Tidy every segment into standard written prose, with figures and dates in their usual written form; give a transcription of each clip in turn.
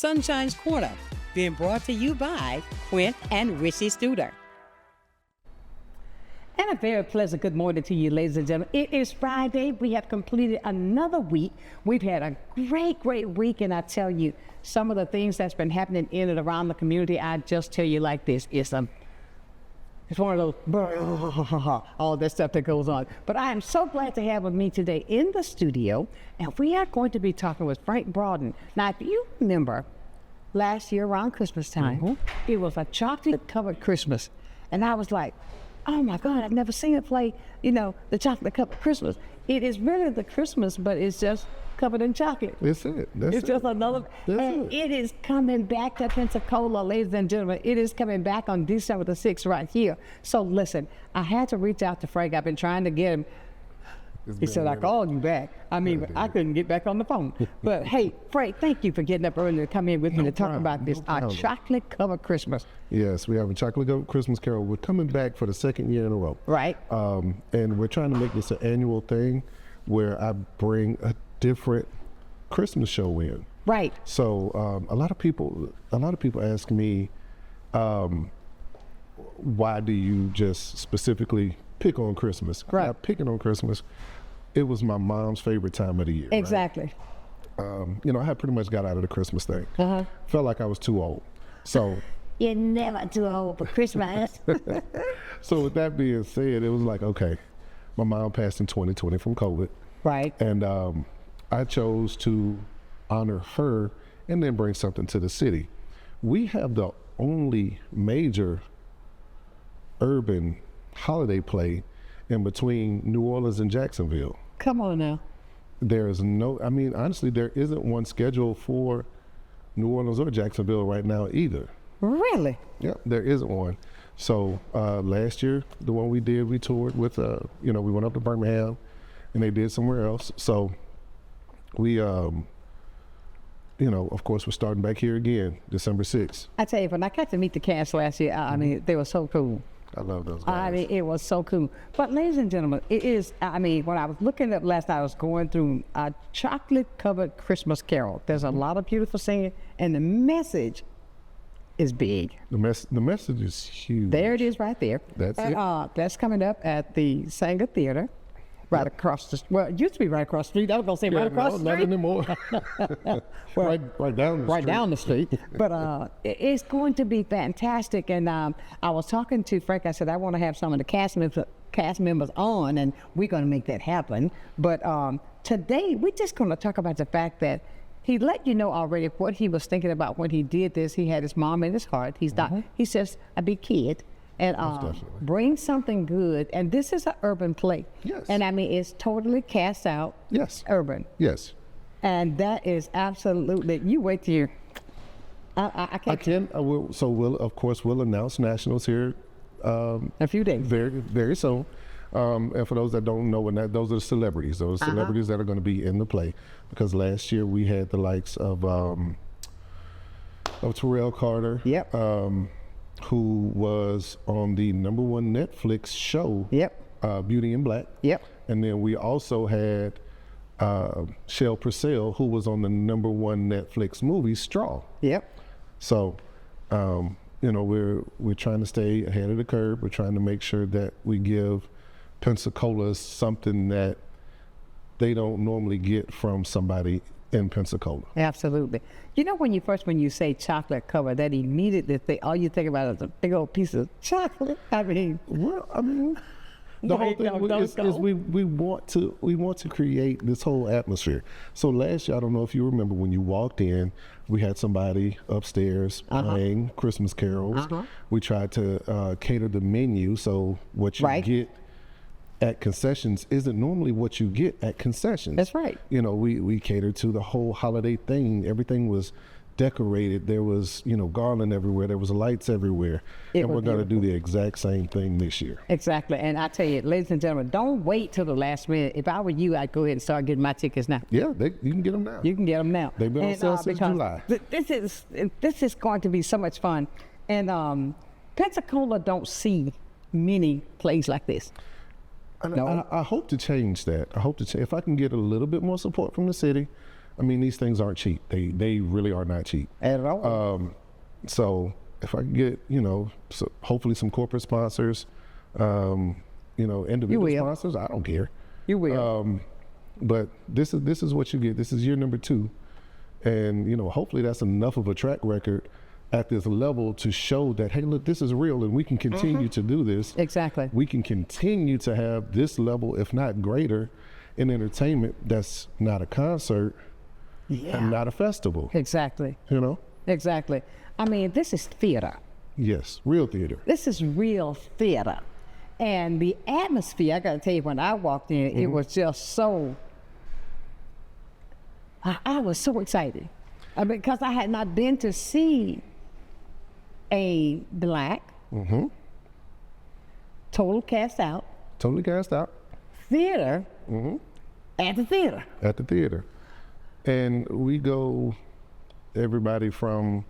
Sunshine's Corner, being brought to you by Quint and Richie Studer. And a very pleasant good morning to you, ladies and gentlemen. It is Friday. We have completed another week. We've had a great week, and I tell you, some of the things that's been happening in and around the community, I just tell you like this, it's one of those, all that stuff that goes on. But I am so glad to have with me today in the studio, and we are going to be talking with Frank Broughton. Now, if you remember, last year around Christmas time, it was a chocolate-covered Christmas, and I was like, oh my God, I've never seen it play, the chocolate-covered Christmas. It is really the Christmas, but it's just covered in chocolate. That's it. It's just another, and it is coming back to Pensacola, ladies and gentlemen. It is coming back on December the 6th right here. So listen, I had to reach out to Frank. I've been trying to get him. He said, I called you back. I mean, I couldn't get back on the phone. But hey, Frank, thank you for getting up early to come in with me to talk about this, our chocolate-covered Christmas. Yes, we have a chocolate-covered Christmas carol. We're coming back for the second year in a row. Right. And we're trying to make this an annual thing where I bring a different Christmas show in. Right. So a lot of people ask me, why do you just specifically pick on Christmas? Right. I'm not picking on Christmas. It was my mom's favorite time of the year. Exactly. Right? I had pretty much got out of the Christmas thing. Felt like I was too old. So you're never too old for Christmas. So with that being said, it was like, okay, my mom passed in 2020 from COVID. Right. And I chose to honor her and then bring something to the city. We have the only major urban holiday play in between New Orleans and Jacksonville. Come on now. Honestly, there isn't one scheduled for New Orleans or Jacksonville right now either. Really? Yeah, there isn't one. So last year, the one we did, we toured with, we went up to Birmingham and they did somewhere else. So we, of course, we're starting back here again, December 6th. I tell you, when I got to meet the cast last year, they were so cool. I love those guys. It was so cool. But ladies and gentlemen, it is, when I was looking up last night, I was going through a chocolate-covered Christmas carol. There's a lot of beautiful singing, and the message is big. The message is huge. There it is right there. That's it. That's coming up at the Sanger Theater. Right across the, well, it used to be right across the street. I was gonna say right across the street. Not anymore. Well, right down the street. Right down the street. But it's going to be fantastic. And I was talking to Frank. I said, I want to have some of the cast members on, and we're going to make that happen. But today, we're just going to talk about the fact that he let you know already what he was thinking about when he did this. He had his mom in his heart. He's not. He says, a big kid. And bring something good. And this is an urban play. Yes. And it's totally cast out. Yes. Urban. Yes. And that is absolutely, you wait till I can't. We'll announce nationals here. A few days. Very, very soon. And for those that don't know, those are the celebrities. Those celebrities that are going to be in the play. Because last year we had the likes of Terrell Carter. Yep. Who was on the #1 Netflix show, Beauty in Black. Yep. And then we also had Shel Purcell, who was on the #1 Netflix movie, Straw. Yep. So, we're trying to stay ahead of the curve. We're trying to make sure that we give Pensacola something that they don't normally get from somebody in Pensacola. Absolutely. When you say chocolate cover, that immediately all you think about is a big old piece of chocolate. The whole thing is we want to create this whole atmosphere. So last year, I don't know if you remember, when you walked in, we had somebody upstairs playing Christmas carols. We tried to cater the menu, so what you get at concessions isn't normally what you get at concessions. That's right. We catered to the whole holiday thing. Everything was decorated. There was, garland everywhere. There was lights everywhere. And we're going to do the exact same thing this year. Exactly. And I tell you, ladies and gentlemen, don't wait till the last minute. If I were you, I'd go ahead and start getting my tickets now. Yeah, you can get them now. You can get them now. They've been on sale since July. This is going to be so much fun. And Pensacola don't see many plays like this. I hope to change that. If I can get a little bit more support from the city, I mean, these things aren't cheap. They really are not cheap. At all. So if I can get, so hopefully some corporate sponsors, individual sponsors, I don't care. You will. But this is what you get. This is year number 2. And, hopefully that's enough of a track record at this level to show that, hey, look, this is real and we can continue to do this. Exactly. We can continue to have this level, if not greater, in entertainment that's not a concert and not a festival. Exactly. Exactly. I mean, this is theater. Yes, real theater. This is real theater. And the atmosphere, I got to tell you, when I walked in, it was just so, I was so excited. Because I had not been to see a black, total cast out theater at the theater. At the theater. And we go, everybody from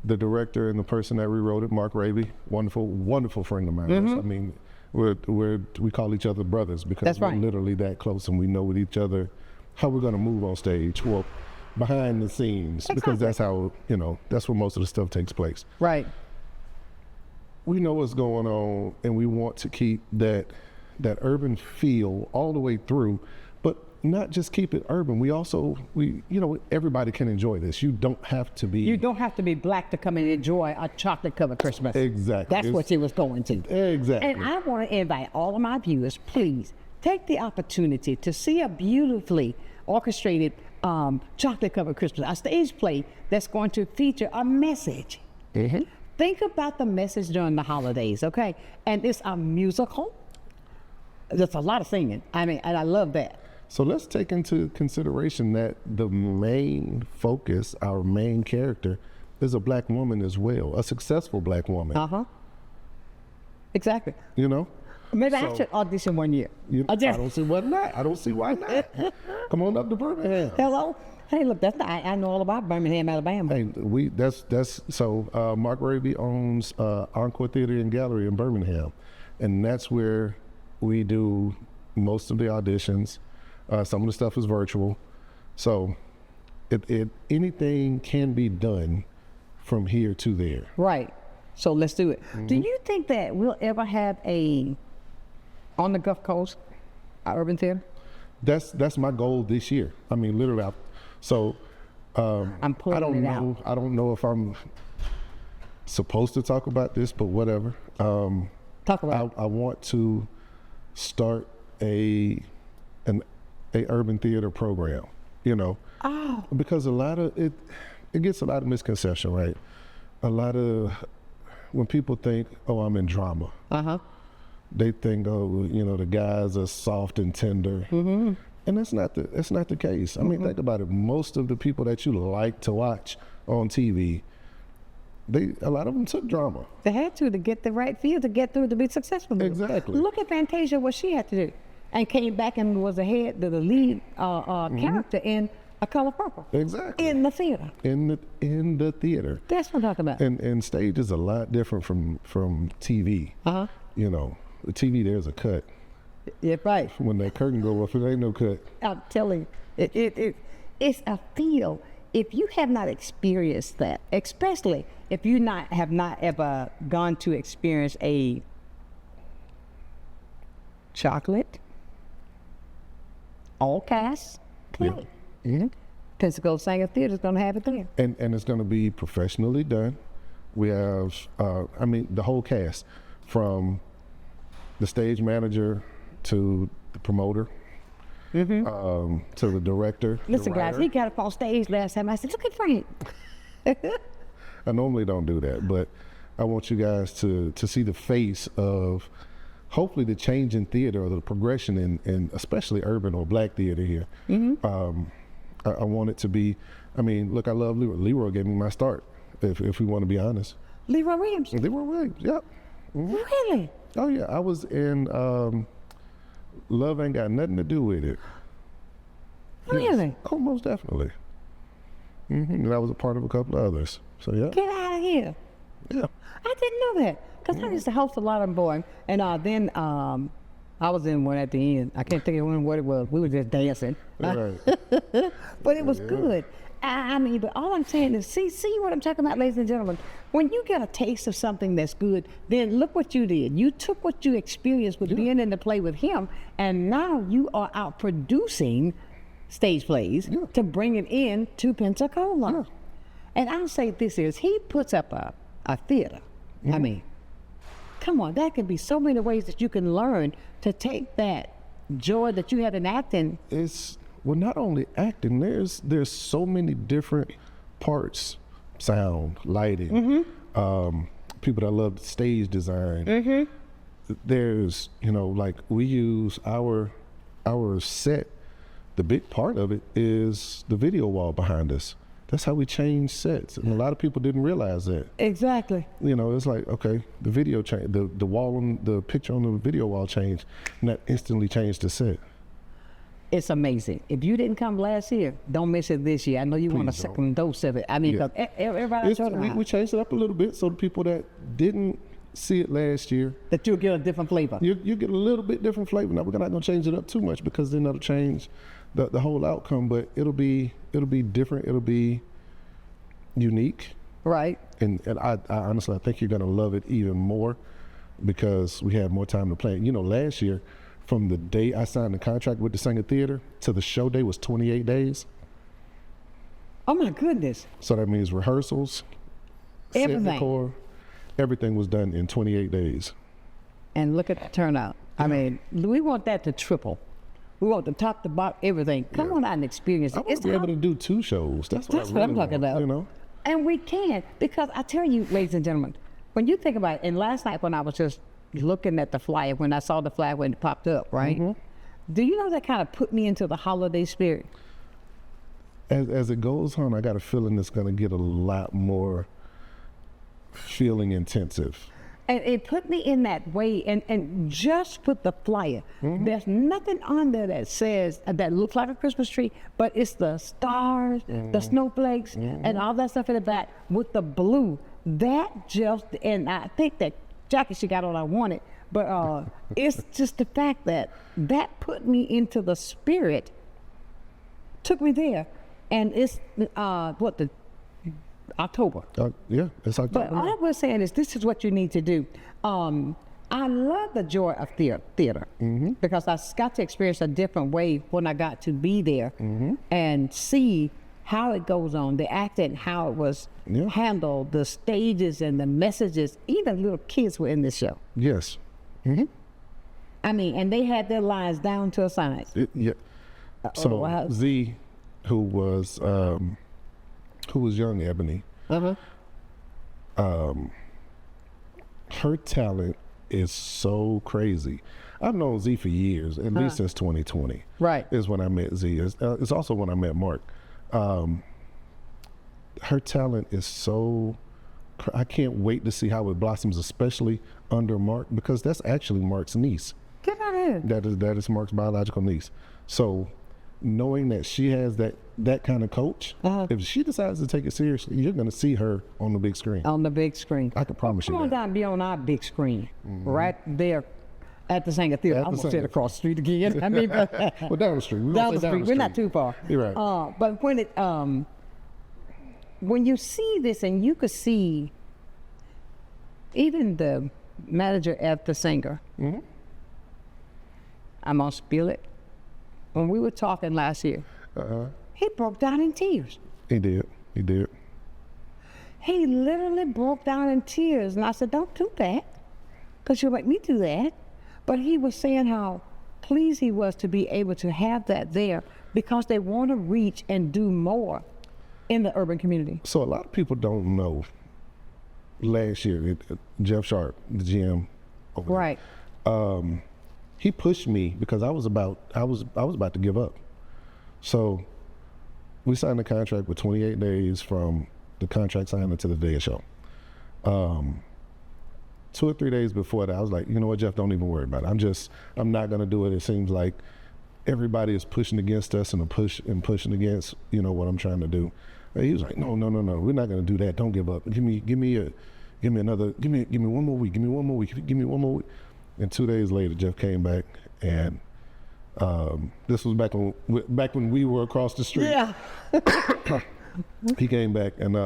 the director and the person that rewrote it, Mark Raby, wonderful friend of mine. I mean, we call each other brothers because we're literally that close, and we know with each other how we're going to move on stage. Well, behind the scenes, because that's how, that's where most of the stuff takes place. Right. We know what's going on, and we want to keep that urban feel all the way through, but not just keep it urban. We everybody can enjoy this. You don't have to be black to come and enjoy a chocolate covered Christmas. Exactly. That's what you was going to. Exactly. And I want to invite all of my viewers, please take the opportunity to see a beautifully orchestrated chocolate covered Christmas, a stage play that's going to feature a message. Think about the message during the holidays, okay? And it's a musical. There's a lot of singing. I mean, and I love that. So let's take into consideration that the main focus, our main character, is a black woman as well, a successful black woman. Exactly. Maybe I should audition one year. I don't see why not. I don't see why not. Come on up to Birmingham. Hello. Hey, look, I know all about Birmingham, Alabama. Hey, so Mark Raby owns Encore Theater and Gallery in Birmingham, and that's where we do most of the auditions. Some of the stuff is virtual, so anything can be done from here to there. Right. So let's do it. Do you think that we'll ever have on the Gulf Coast, urban theater? That's my goal this year. I mean, literally. I'm pulling out. I don't know if I'm supposed to talk about this, but whatever. Talk about I want to start an urban theater program. Because a lot of it gets a lot of misconception, right? A lot of when people think, oh, I'm in drama. They think, oh, the guys are soft and tender. And that's not the case. I mean, think about it. Most of the people that you like to watch on TV, a lot of them took drama. They had to get the right feel to get through to be successful. Exactly. Look at Fantasia, what she had to do, and came back and was the lead character in A Color Purple. Exactly. In the theater. In the theater. That's what I'm talking about. And stage is a lot different from TV. The TV, there's a cut. Yeah, right. When that curtain go up, it ain't no cut. I'm telling you, it's a feel. If you have not experienced that, especially if you have not ever gone to experience a chocolate, all cast play. Pensacola Sanger Theater is going to have it there. And it's going to be professionally done. We have, the whole cast, from the stage manager to the promoter, to the director. Listen, guys, he got up on stage last time. I said, look at Frank. I normally don't do that, but I want you guys to see the face of hopefully the change in theater, or the progression in especially urban or black theater here. I want it to be, look, I love Leroy. Leroy gave me my start, if we want to be honest. Leroy Williams? Leroy Williams, yep. Really? Oh yeah, I was in Love Ain't Got Nothing to Do With It. Really? Yes. Oh, most definitely. And I was a part of a couple of others. So yeah. Get out of here. Yeah. I didn't know that, because I used to host a lot of them, boy. And then I was in one at the end. I can't think of what it was. We were just dancing. Right. But it was good. I mean, but all I'm saying is, see what I'm talking about, ladies and gentlemen. When you get a taste of something that's good, then look what you did. You took what you experienced with being in the play with him, and now you are out producing stage plays to bring it in to Pensacola. Yeah. And I'll say this is, he puts up a theater. I mean, come on, that could be so many ways that you can learn to take that joy that you had in acting. It's, well, not only acting, there's so many different parts, sound, lighting, people that love stage design. There's, you know, like we use our set, the big part of it is the video wall behind us. That's how we change sets, and a lot of people didn't realize that. Exactly. You know, it's like, okay, the video change, the wall on the picture on the video wall changed, and that instantly changed the set. It's amazing. If you didn't come last year, don't miss it this year. I know you want a Please don't. second dose of it. I mean, because everybody We changed it up a little bit so the people that didn't see it last year, that you'll get a different flavor. you get a little bit different flavor. Now we're not gonna change it up too much because then that'll change the whole outcome. But it'll be different. It'll be unique. Right. And I honestly, I think you're gonna love it even more because we had more time to plan. You know, last year, from the day I signed the contract with the Singer Theater to the show day was 28 days. Oh my goodness. So that means rehearsals, set Everything. decor, everything was done in 28 days. And look at the turnout. I mean, we want that to triple. We want the top to bottom, everything. Come on out and experience I it. want to be able to do 2 shows. That's what I'm talking about. You know? And we can, because I tell you, ladies and gentlemen, when you think about it, and last night when I was just looking at the flyer, when I saw the flyer when it popped up, right? Do you know that kind of put me into the holiday spirit? As it goes on, I got a feeling it's going to get a lot more feeling intensive. And it put me in that way, and just with the flyer, there's nothing on there that says, that looks like a Christmas tree, but it's the stars, the snowflakes, and all that stuff in the back with the blue. That just, and I think that jacket she got on I wanted, but it's just the fact that put me into the spirit, took me there, and it's, the October. Yeah, it's October. But all I was saying is, this is what you need to do. I love the joy of theater because I got to experience a different way when I got to be there and see how it goes on, the acting, how it was handled, the stages and the messages. Even little kids were in this show. Yes. I mean, and they had their lines down to a science. Yeah. So Z, who was young Ebony, her talent is so crazy. I've known Z for years, at least since 2020. Right. Is when I met Z. It's also when I met Mark. Her talent is so, I can't wait to see how it blossoms, especially under Mark, because that's actually Mark's niece. Get out of here. That is Mark's biological niece. So knowing that she has that kind of coach, if she decides to take it seriously, you're going to see her on the big screen. On the big screen. I can promise you Come on that. down and be on our big screen, right there at the Singer Theater. I almost said across the street again. I mean, Well, down the street. down the street. We're not too far. You're right. But when you see this, and you could see even the manager at the Singer, I'm gonna spill it. When we were talking last year, he broke down in tears. He did. He literally broke down in tears, and I said, "Don't do that, because you'll make me do that." But he was saying how pleased he was to be able to have that there, because they want to reach and do more in the urban community. So a lot of people don't know. Last year, Jeff Sharp, the GM, over there, Right. he pushed me because I was about to give up. So we signed the contract with 28 days from the contract signing to the day of show. 2 or 3 days before that, I was like, you know what, Jeff, don't even worry about it. I'm not gonna do it. It seems like everybody is pushing against us and pushing against, you know, what I'm trying to do. And he was like, no, we're not gonna do that. Don't give up. Give me one more week. Give me one more week. And 2 days later, Jeff came back and this was back when we were across the street. Yeah. He came back, and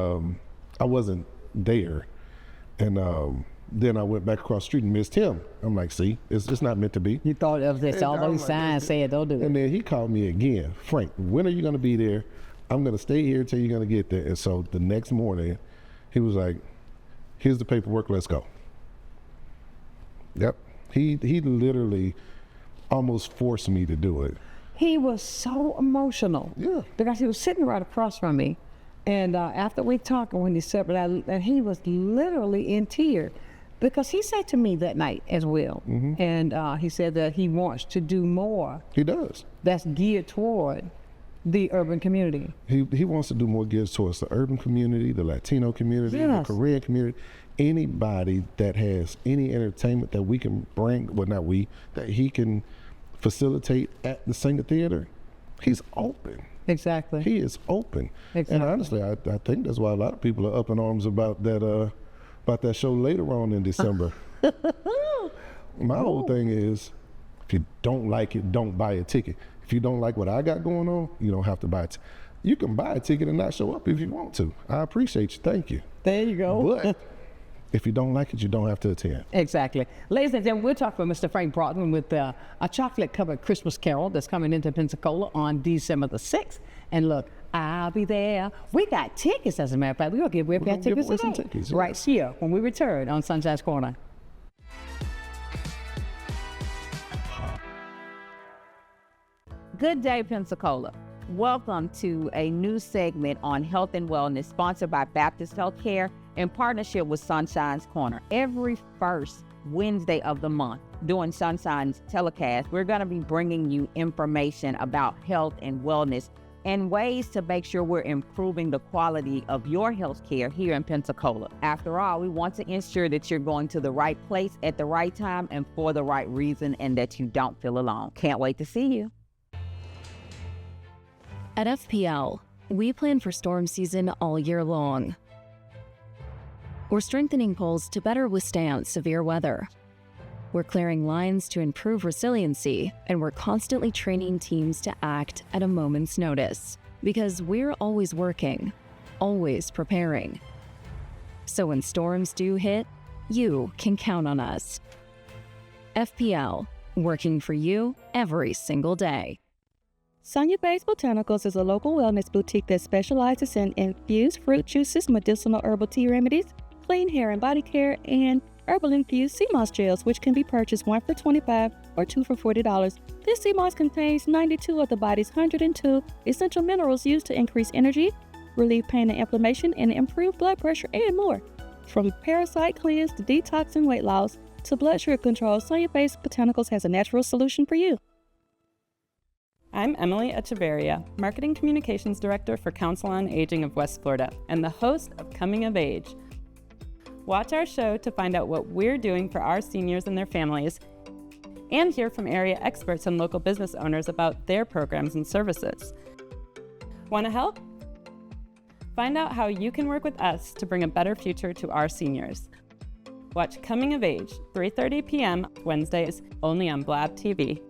I wasn't there, and then I went back across the street and missed him. I'm like, see, it's just not meant to be. You thought of this, all those signs saying don't do it. And then he called me again. Frank, when are you going to be there? I'm going to stay here until you're going to get there. And so the next morning, he was like, here's the paperwork, let's go. Yep. He literally almost forced me to do it. He was so emotional. Yeah. Because he was sitting right across from me. And after we talked, when he said, and he was literally in tears. Because he said to me that night as well, and he said that he wants to do more. He does. That's geared toward the urban community. He wants to do more geared towards the urban community, the Latino community, Yes. the Korean community, anybody that has any entertainment that we can bring, well not we, that he can facilitate at the Singer Theater. He's open. Exactly. He is open. Exactly. And honestly, I think that's why a lot of people are up in arms about that show later on in December. My whole thing is, if you don't like it, don't buy a ticket. If you don't like what I got going on, you don't have to buy it. You can buy a ticket and not show up if you want to. I appreciate you. Thank you. There you go. But if you don't like it, you don't have to attend. Exactly. Ladies and gentlemen, we'll talk with Mr. Frank Broughton with a chocolate-covered Christmas Carol that's coming into Pensacola on December the 6th. And look, I'll be there. We got tickets, as a matter of fact. We're going to give tickets away some today. tickets, Right here when we return on Sunshine's Corner. Good day, Pensacola. Welcome to a new segment on health and wellness sponsored by Baptist Healthcare in partnership with Sunshine's Corner. Every first Wednesday of the month during Sunshine's telecast, we're going to be bringing you information about health and wellness and ways to make sure we're improving the quality of your health care here in Pensacola. After all, we want to ensure that you're going to the right place at the right time and for the right reason, and that you don't feel alone. Can't wait to see you. At FPL, we plan for storm season all year long. We're strengthening poles to better withstand severe weather. We're clearing lines to improve resiliency, and we're constantly training teams to act at a moment's notice. Because we're always working, always preparing. So when storms do hit, you can count on us. FPL, working for you every single day. Sonia Bay's Botanicals is a local wellness boutique that specializes in infused fruit juices, medicinal herbal tea remedies, clean hair and body care, and herbal-infused sea moss gels, which can be purchased 1 for $25 or 2 for $40. This sea moss contains 92 of the body's 102 essential minerals used to increase energy, relieve pain and inflammation, and improve blood pressure and more. From parasite cleanse to detox and weight loss to blood sugar control, Sonia Bay's Botanicals has a natural solution for you. I'm Emily Echeverria, Marketing Communications Director for Council on Aging of West Florida and the host of Coming of Age. Watch our show to find out what we're doing for our seniors and their families, and hear from area experts and local business owners about their programs and services. Want to help? Find out how you can work with us to bring a better future to our seniors. Watch Coming of Age, 3:30 p.m. Wednesdays, only on Blab TV.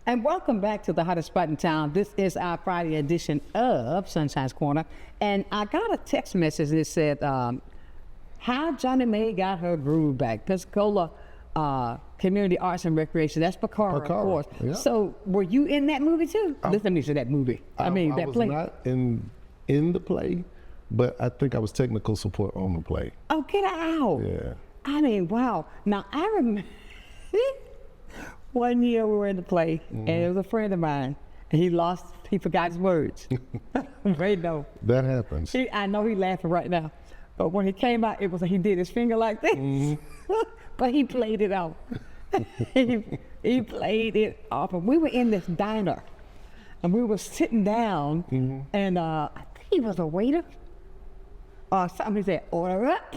And welcome back to the hottest spot in town. This is our Friday edition of Sunshine's Corner. And I got a text message that said, how Johnny Mae got her groove back. Pensacola Community Arts and Recreation. That's Picara, of course. Yeah. So were you in that movie too? Listen to me to that movie. I mean, that play. I was not in the play, but I think I was technical support on the play. Oh, get out. Yeah. I mean, wow. Now, I remember one year we were in the play, and it was a friend of mine, and he forgot his words. Right, no. That happens. I know he's laughing right now, but when he came out, it was like he did his finger like this, but he played it off. he played it off, and we were in this diner, and we were sitting down, and I think he was a waiter, or something. He said, "Order up."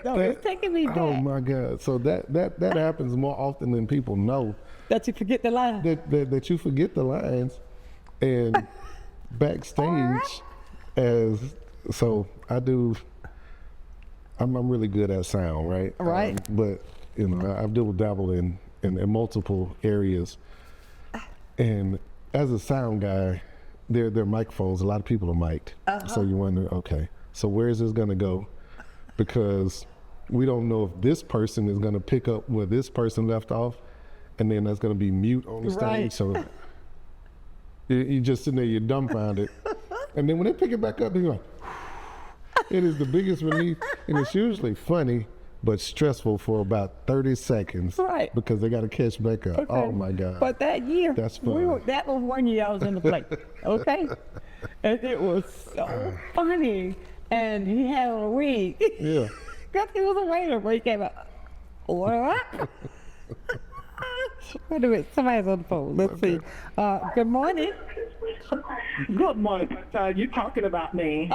No, it's taking me back. Oh my God! So that happens more often than people know. That you forget the line. That you forget the lines, and backstage, So I do. I'm really good at sound, right? Right. But you know, I've dabbled in multiple areas, and as a sound guy, there are microphones. A lot of people are mic'd, so you wonder, okay, so where is this gonna go? Because we don't know if this person is gonna pick up where this person left off, and then that's gonna be mute on the stage. Right. So you just sitting there, you're dumbfounded, and then when they pick it back up, you're like. It is the biggest relief, and it's usually funny, but stressful for about 30 seconds. Right. Because they got to catch back up. Okay. Oh my God. But that year, That's fun. that was 1 year I was in the play, okay? And it was so funny, and he had a wig. Yeah. Because he was a waiter, but he came out, order up. Wait a minute, somebody's on the phone. Let's see. Good morning. Good morning, you talking about me.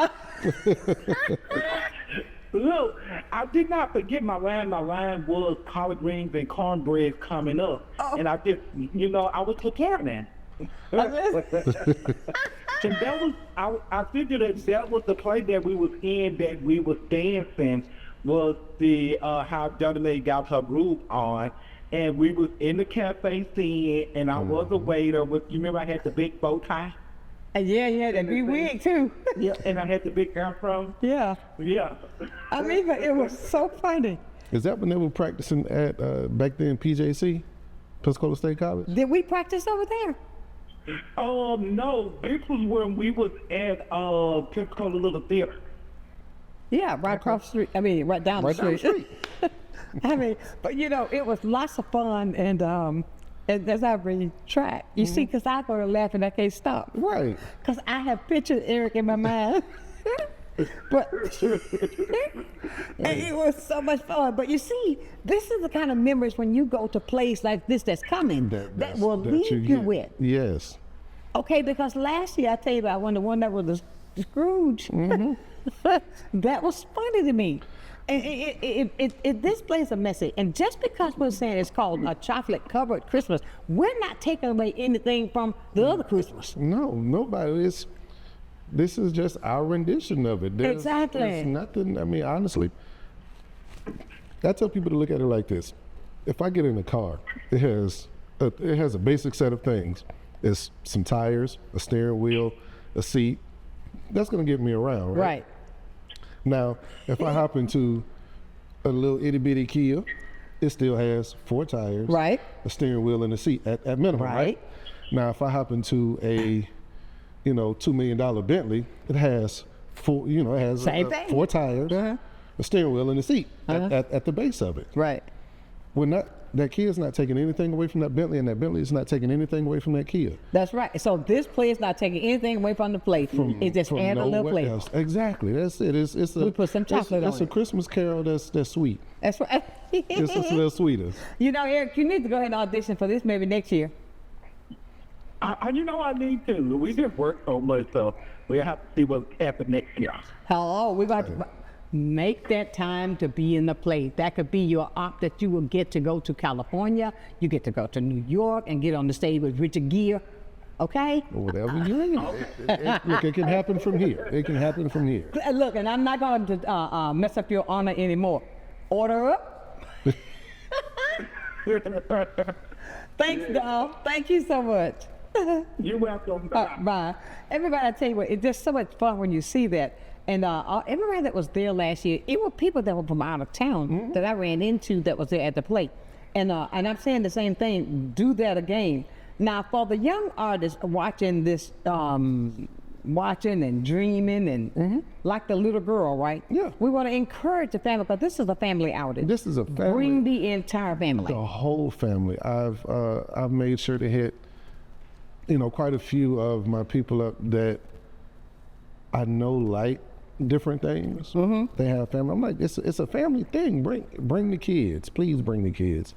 Look, I did not forget my line. My line was collard greens and cornbread coming up. And I just, I was preparing. And that was, I figured that was the play that we was in, that we was dancing, was the, how Dudley got her group on. And we was in the cafe scene, and I was a waiter. You remember I had the big bow tie? And yeah, you had that big wig too. Yeah, and I had the big afro. Yeah. Yeah. I mean, but it was so funny. Is that when they were practicing at, back then, PJC, Pensacola State College? Did we practice over there? No, this was when we was at Pensacola Little Theater. Yeah, right across the street. I mean, right down the street. I mean, but it was lots of fun, and as I retract, you see, because I go to laugh and I can't stop. Right. Because I have pictured Eric in my mind. But and it was so much fun. But you see, this is the kind of memories when you go to plays like this that's coming that will leave you with. Yes. Okay, because last year I tell you about the one that was the Scrooge. That was funny to me. And this plays a message. And just because we're saying it's called a chocolate covered Christmas, we're not taking away anything from the other Christmas. No, nobody is. This is just our rendition of it. Exactly. There's nothing, I mean, honestly, I tell people to look at it like this. If I get in a car, it has a basic set of things. It's some tires, a steering wheel, a seat. That's gonna get me around, right? Right. Now, if I hop into a little itty bitty Kia, it still has 4 tires, Right. a steering wheel, and a seat at minimum, right? Now, if I hop into a $2 million Bentley, it has 4, Same thing. 4 tires, a steering wheel, and a seat at the base of it. Right. That Kia's not taking anything away from that Bentley, and that Bentley is not taking anything away from that Kia. That's right. So this play is not taking anything away from the plate. It just adds a little nowhere flavor. else. Exactly. That's it. We put some chocolate on It's a it. Christmas carol that's sweet. That's right. It's just a little sweeter. Eric, you need to go ahead and audition for this maybe next year. I need to. We just work so much, so we have to see what happens next year. Hello, we're about to make that time to be in the play. That could be your op that you will get to go to California. You get to go to New York and get on the stage with Richard Gere. Okay? Whatever you need. Look, it can happen from here. It can happen from here. Look, and I'm not going to mess up your honor anymore. Order up. Thanks, doll. Thank you so much. You're welcome. Bye. Everybody, I tell you what, it's just so much fun when you see that. And everybody that was there last year, it were people that were from out of town that I ran into that was there at the plate. And I'm saying the same thing, do that again. Now, for the young artists watching this, watching and dreaming and like the little girl, right? Yeah. We want to encourage the family, because this is a family outing. This is a family. Bring the entire family. The whole family. I've made sure to hit, quite a few of my people up that I know like different things. They have family. I'm like, it's a family thing. Bring the kids. Please bring the kids.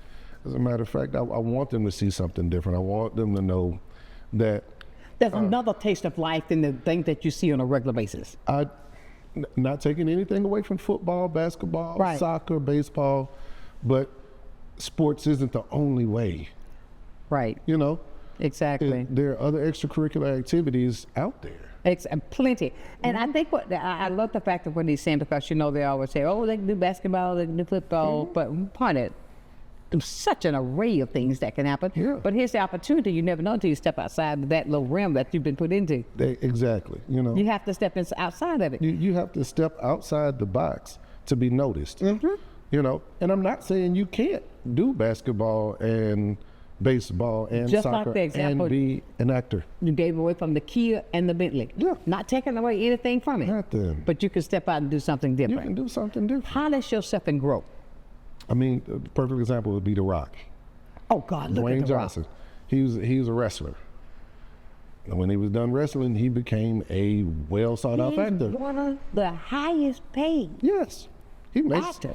As a matter of fact, I want them to see something different. I want them to know that there's another taste of life than the thing that you see on a regular basis. Not taking anything away from football, basketball, soccer, baseball, but sports isn't the only way. Right. Exactly. There are other extracurricular activities out there. Plenty. And I think I love the fact that when he's saying, because they always say, oh, they can do basketball, they can do football, but part of it, there's such an array of things that can happen. Yeah. But here's the opportunity. You never know until you step outside of that little realm that you've been put into. Exactly. You have to step outside of it. You have to step outside the box to be noticed. And I'm not saying you can't do basketball and baseball and Just like soccer the example and be an actor. you gave away from the Kia and the Bentley. Yeah. Not taking away anything from it. Nothing. But you can step out and do something You different. can do something different. Polish yourself and grow. I mean, a perfect example would be The Rock. Oh, God, look Dwayne at The Rock. Johnson. He was a wrestler. And when he was done wrestling, he became a well sought out actor. He's one of the highest paid Yes. He actors.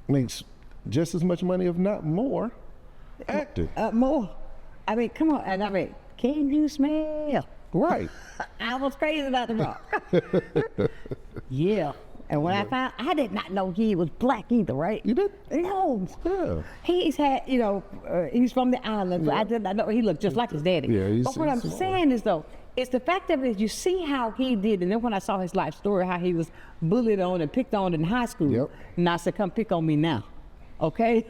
makes just as much money, if not more, acting. More. I mean, come on. And I mean, can you smell? Right. I was crazy about The Rock. Yeah. And when I did not know he was black either, right? You did? No. Yeah. He's had, he's from the island. I did not know he looked just like his daddy. Yeah, but what I'm saying is, though, it's the fact of it, you see how he did, and then when I saw his life story, how he was bullied on and picked on in high school, Yep. and I said, come pick on me now, okay?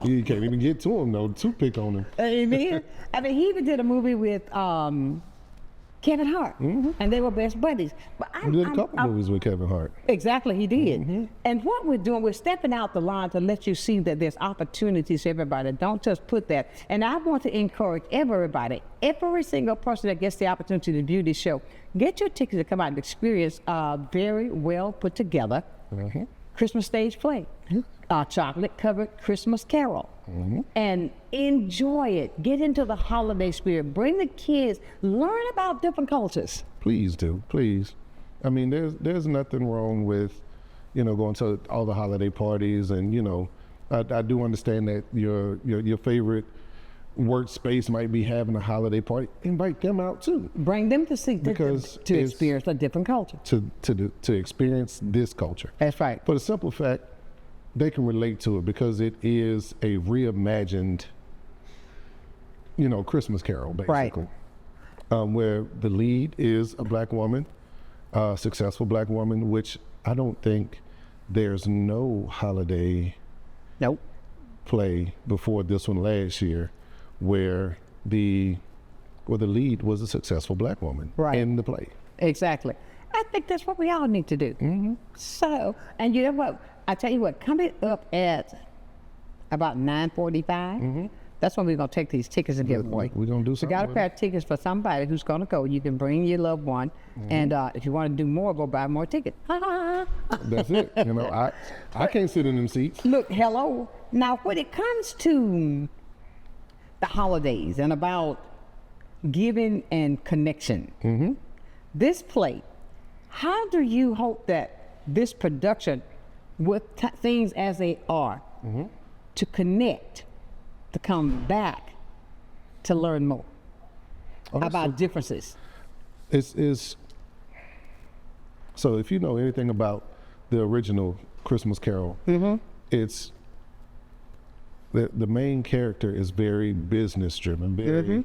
You can't even get to him, though, to pick on him. Amen. I mean, he even did a movie with Kevin Hart, and they were best buddies. But He did a couple movies with Kevin Hart. Exactly, he did. And what we're doing, we're stepping out the line to let you see that there's opportunities for everybody. Don't just put that. And I want to encourage everybody, every single person that gets the opportunity to view this show, get your tickets to come out and experience a very well put together Christmas stage play, chocolate-covered Christmas Carol. And enjoy it. Get into the holiday spirit. Bring the kids. Learn about different cultures. Please do, please. I mean, there's nothing wrong with, going to all the holiday parties, and I do understand that your favorite workspace might be having a holiday party. Invite them out too. Bring them to see Because to it's- experience a different culture. To experience this culture. That's right. For the simple fact, they can relate to it because it is a reimagined, Christmas Carol, basically. Right. Where the lead is a black woman, a successful black woman, which I don't think there's no holiday Nope. play before this one last year where the lead was a successful black woman Right. in the play. Exactly. I think that's what we all need to do. So, and you know what? I tell you what, coming up at about 9:45, that's when we're going to take these tickets and give them away. We're going to do We something. got a with pair it. of tickets for somebody who's going to go. You can bring your loved one. And if you want to do more, go buy more tickets. That's it. I can't sit in them seats. Look, hello. Now, when it comes to the holidays and about giving and connection, this play, how do you hope that this production, with things as they are, to connect, to come back, to learn more about differences? It's so if you know anything about the original Christmas Carol, it's the main character is very business driven, very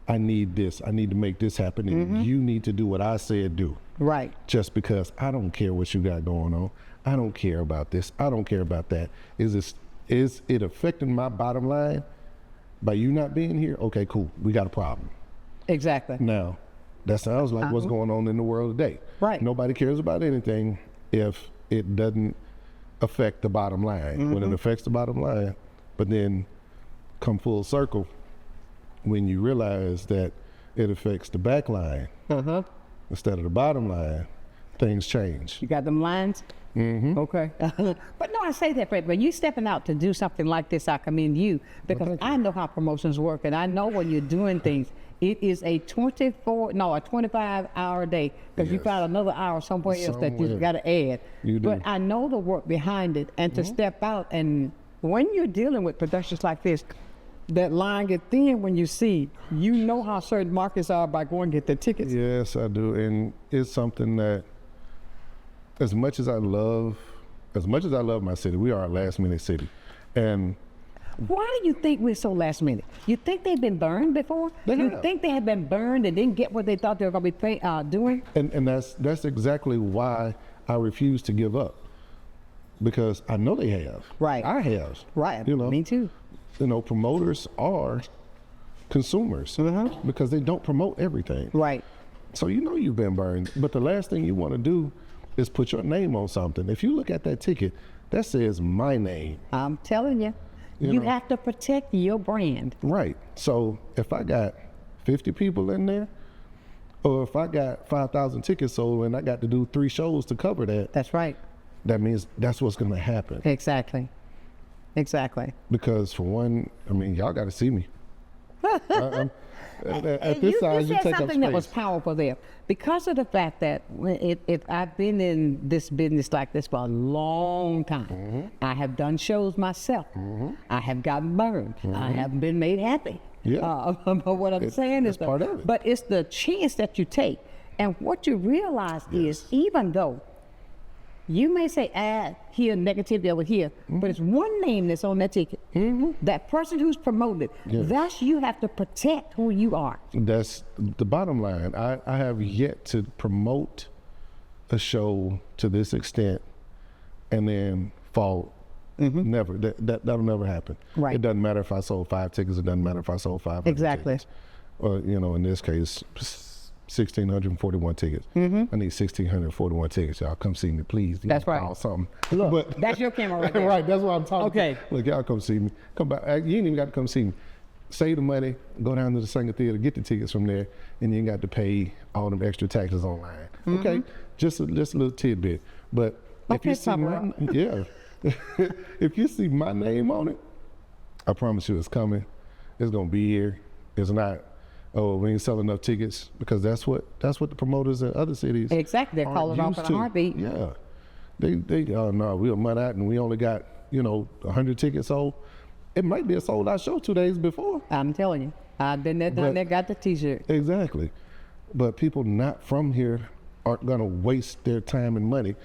I need this, I need to make this happen, and you need to do what I said do. Right. Just because I don't care what you got going on. I don't care about this. I don't care about that. Is it affecting my bottom line by you not being here? Okay, cool. We got a problem. Exactly. Now, that sounds like what's going on in the world today. Right. Nobody cares about anything if it doesn't affect the bottom line. When it affects the bottom line, but then come full circle when you realize that it affects the back line instead of the bottom line, things change. You got them lines? Okay. But no, I say that, Fred, when you stepping out to do something like this, I commend you because I know how promotions work, and I know when you're doing things, it is a 25-hour day because you found another hour somewhere else that you got to add. You do. But I know the work behind it, and to step out, and when you're dealing with productions like this, that line get thin when you see, you know how certain markets are by going to get their tickets. Yes, I do, and it's something that as much as I love my city, we are a last minute city, and Why do you think we're so last minute? You think they've been burned before? You think they have been burned and didn't get what they thought they were going to be doing? And that's exactly why I refuse to give up, because I know they have. Right. I have. Right. You know. Me too. You know, promoters are consumers because they don't promote everything. Right. So you know you've been burned, but the last thing you want to do is put your name on something. If you look at that ticket, that says my name. I'm telling you, you have to protect your brand. Right. So if I got 50 people in there, or if I got 5,000 tickets sold and I got to do 3 shows to cover that, That's right. that means that's what's going to happen. Exactly. Exactly. Because for one, I mean, y'all got to see me. At You this size, you said take up something that was space. powerful there, because of the fact that I've been in this business like this for a long time. I have done shows myself. I have gotten burned. I haven't been made happy. Yeah. But what I'm saying is, that's part of it. but it's the chance that you take, and what you realize is, even though you may say, here, negativity over here, but it's one name that's on that ticket. That person who's promoted, that's, you have to protect who you are. That's the bottom line. I have yet to promote a show to this extent and then fall. Never. That'll never happen. Right. It doesn't matter if I sold 5 tickets. It doesn't matter if I sold 500 Exactly. tickets. Or, you know, in this case, 1,641 tickets. I need 1,641 tickets. Y'all come see me, please. You That's know, right. call something. Look, But- that's your camera right there. Right, that's what I'm talking Okay. about. Look, y'all come see me. Come back. You ain't even got to come see me. Save the money, go down to the Singer Theater, get the tickets from there, and you ain't got to pay all them extra taxes online. Okay, just a little tidbit. But if Okay, you see my, if you see my name on it, I promise you it's coming. It's gonna be here. It's not, oh, we ain't selling enough tickets, because that's what the promoters in other cities Exactly. They're aren't calling off used in a to. heartbeat. Yeah, they oh no, we'll mud out and we only got 100 tickets sold. It might be a sold out show 2 days before. I'm telling you, I've been there, done that, got the T-shirt. Exactly. But people not from here aren't going to waste their time and money.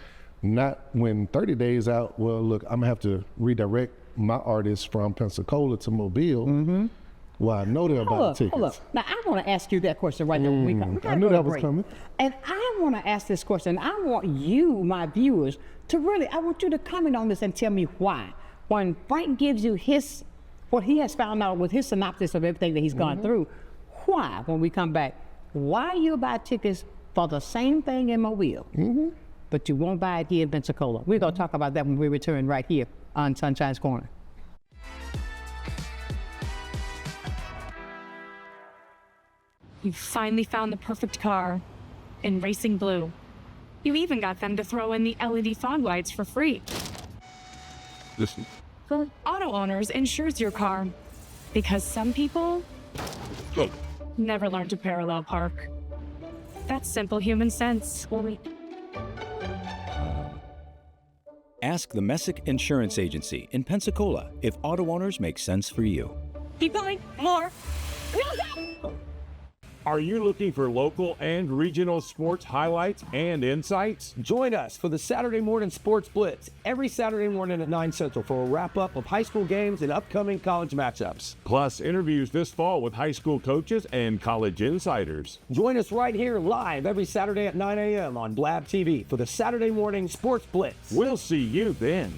Not when 30 days out, well, look, I'm going to have to redirect my artists from Pensacola to Mobile. Well, I know they're about tickets. Hold up. Now, I want to ask you that question right there. We gotta I knew go to that was break. coming. And I want to ask this question. I want you, my viewers, I want you to comment on this and tell me why. When Frank gives you what he has found out with his synopsis of everything that he's gone through, why, when we come back, why you buy tickets for the same thing in Mobile, but you won't buy it here in Pensacola? We're going to talk about that when we return right here on Sunshine's Corner. You finally found the perfect car in racing blue. You even got them to throw in the LED fog lights for free. Listen. Auto Owners insures your car because some people never learn to parallel park. That's simple human sense. Ask the Messick Insurance Agency in Pensacola if auto owners make sense for you. Keep going. More. Are you looking for local and regional sports highlights and insights? Join us for the Saturday Morning Sports Blitz every Saturday morning at 9 Central for a wrap-up of high school games and upcoming college matchups. Plus interviews this fall with high school coaches and college insiders. Join us right here live every Saturday at 9 a.m. on Blab TV for the Saturday Morning Sports Blitz. We'll see you then.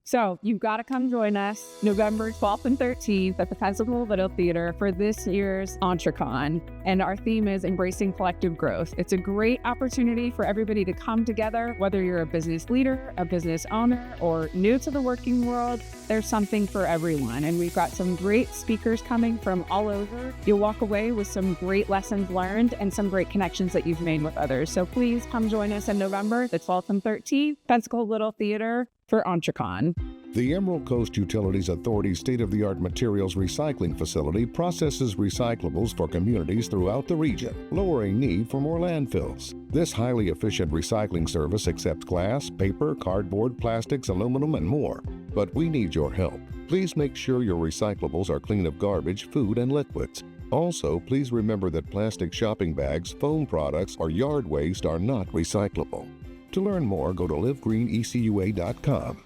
So you've got to come join us November 12th and 13th at the Pensacola Little Theater for this year's EntreCon. And our theme is Embracing Collective Growth. It's a great opportunity for everybody to come together, whether you're a business leader, a business owner, or new to the working world. There's something for everyone. And we've got some great speakers coming from all over. You'll walk away with some great lessons learned and some great connections that you've made with others. So please come join us in November, the 12th and 13th, Pensacola Little Theater for EntreCon. The Emerald Coast Utilities Authority state-of-the-art materials recycling facility processes recyclables for communities throughout the region, lowering need for more landfills. This highly efficient recycling service accepts glass, paper, cardboard, plastics, aluminum, and more. But we need your help. Please make sure your recyclables are clean of garbage, food, and liquids. Also, please remember that plastic shopping bags, foam products, or yard waste are not recyclable. To learn more, go to livegreenecua.com.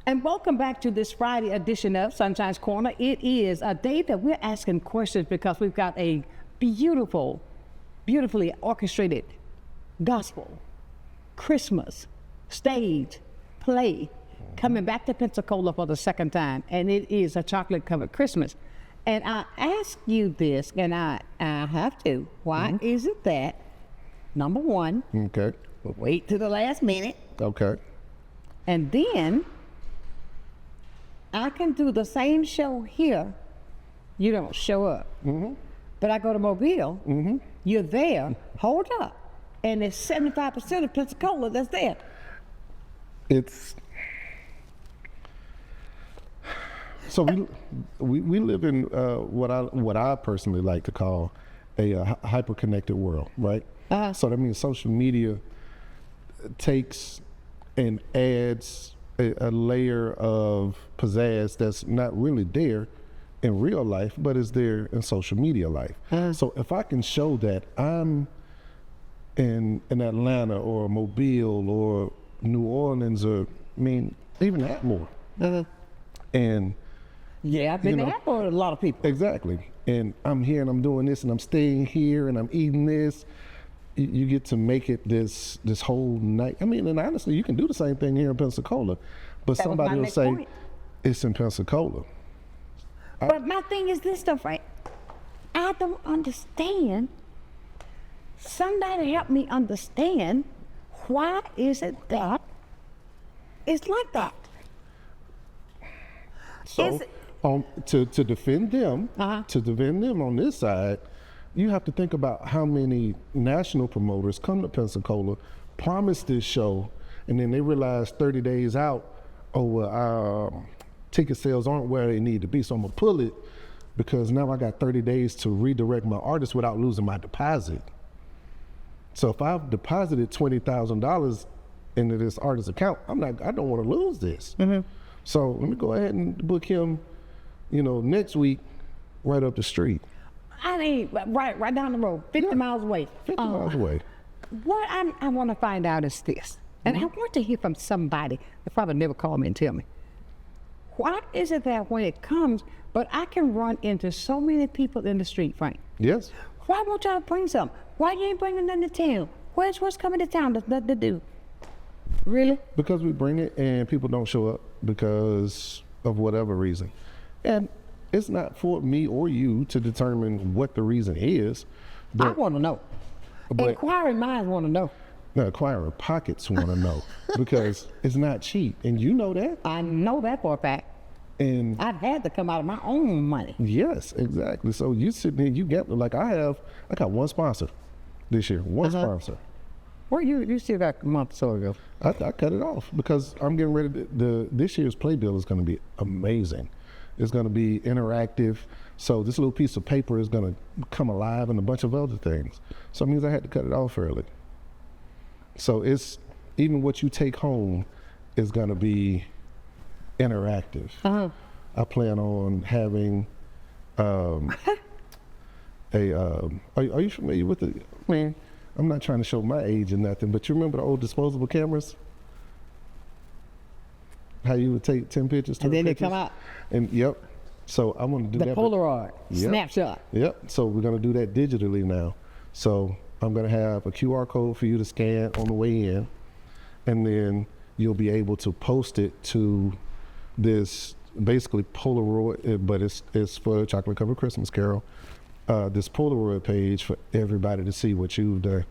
And welcome back to this Friday edition of Sunshine's Corner. It is a day that we're asking questions because we've got a beautifully orchestrated gospel, Christmas, stage, play coming back to Pensacola for the second time. And it is a chocolate-covered Christmas. And I ask you this, and I have to. Why is it that, number one, Okay. we'll wait to the last minute, Okay. and then I can do the same show here. You don't show up. But I go to Mobile. You're there. Hold up. And it's 75% of Pensacola that's there. It's so we live in what I personally like to call a hyper-connected world, right? So that means social media takes and adds a layer of pizzazz that's not really there in real life, but is there in social media life. So if I can show that I'm in Atlanta or Mobile or New Orleans or, I mean, even Atmore. And yeah, I've been there for a lot of people. Exactly. And I'm here and I'm doing this and I'm staying here and I'm eating this. You get to make it this whole night. I mean, and honestly, you can do the same thing here in Pensacola, but somebody will say it's in Pensacola. But my thing is this stuff, right? I don't understand. Somebody help me understand, why is it that it's like that? So to defend them, on this side, you have to think about how many national promoters come to Pensacola, promise this show, and then they realize 30 days out, ticket sales aren't where they need to be. So I'm gonna pull it because now I got 30 days to redirect my artist without losing my deposit. So if I've deposited $20,000 into this artist's account, I don't want to lose this. So let me go ahead and book him, next week, right up the street. I mean, right down the road, 50 miles away. 50 miles away. What I want to find out is this, and I want to hear from somebody that probably never called me and tell me, why is it that when it comes, but I can run into so many people in the street, Frank? Yes. Why won't y'all bring something? Why you ain't bringing nothing to town? What's coming to town that's nothing to do? Really? Because we bring it and people don't show up because of whatever reason. And it's not for me or you to determine what the reason is. I want to know. Inquiring minds want to know. No, inquiring pockets want to know because it's not cheap. And you know that. I know that for a fact. And I've had to come out of my own money. Yes, exactly. So you sitting here, you get, like I got one sponsor this year, one sponsor. Well, you still got a month or so ago. I cut it off because I'm getting ready this year's playbill is going to be amazing. It's going to be interactive. So this little piece of paper is going to come alive and a bunch of other things. So it means I had to cut it off early. So it's, even what you take home is going to be interactive. I plan on having are you familiar with the, man, I'm not trying to show my age or nothing, but you remember the old disposable cameras? How you would take 10 pictures, and then pictures, they come out. And yep. So I want to do the that. Polaroid snapshot. Yep. So we're gonna do that digitally now. So I'm gonna have a QR code for you to scan on the way in, and then you'll be able to post it to this basically Polaroid, but it's for Chocolate Covered Christmas Carol. This Polaroid page for everybody to see what you've done.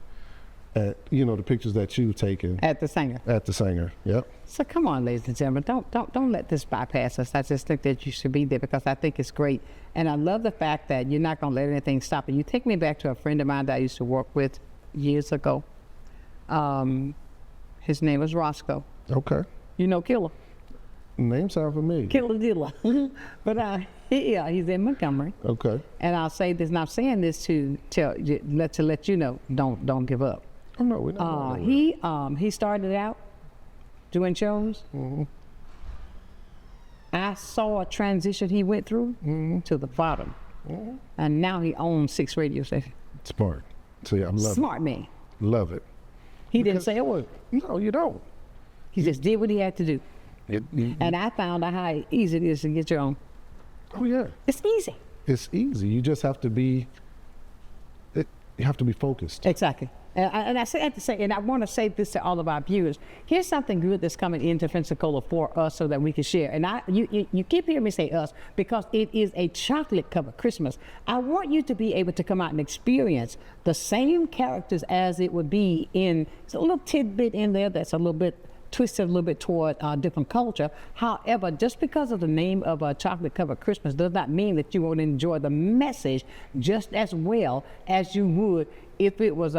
The pictures that you've taken at the singer. At the singer, yep. So come on, ladies and gentlemen, don't let this bypass us. I just think that you should be there because I think it's great, and I love the fact that you're not gonna let anything stop you. You take me back to a friend of mine that I used to work with years ago. His name was Roscoe. Okay. You know Killer. Name sound familiar. Killer Dilla. But he's in Montgomery. Okay. And I'll say this, and I'm saying this to let you know, don't give up. Oh no, we're not. He started out doing shows, I saw a transition he went through to the bottom. And now he owns 6 radio stations. Smart. See, I'm loving Smart man. Love it. He didn't say a word. No, you don't. He just did what he had to do. And I found out how easy it is to get your own. Oh yeah. It's easy. It's easy. You just have to be. You have to be focused. Exactly. And I say have to say, and I want to say this to all of our viewers. Here's something good that's coming into Pensacola for us, so that we can share. And you keep hearing me say us because it is a chocolate covered Christmas. I want you to be able to come out and experience the same characters as it would be in. There's a little tidbit in there that's a little bit twisted a little bit toward different culture. However, just because of the name of a chocolate covered Christmas does not mean that you won't enjoy the message just as well as you would if it was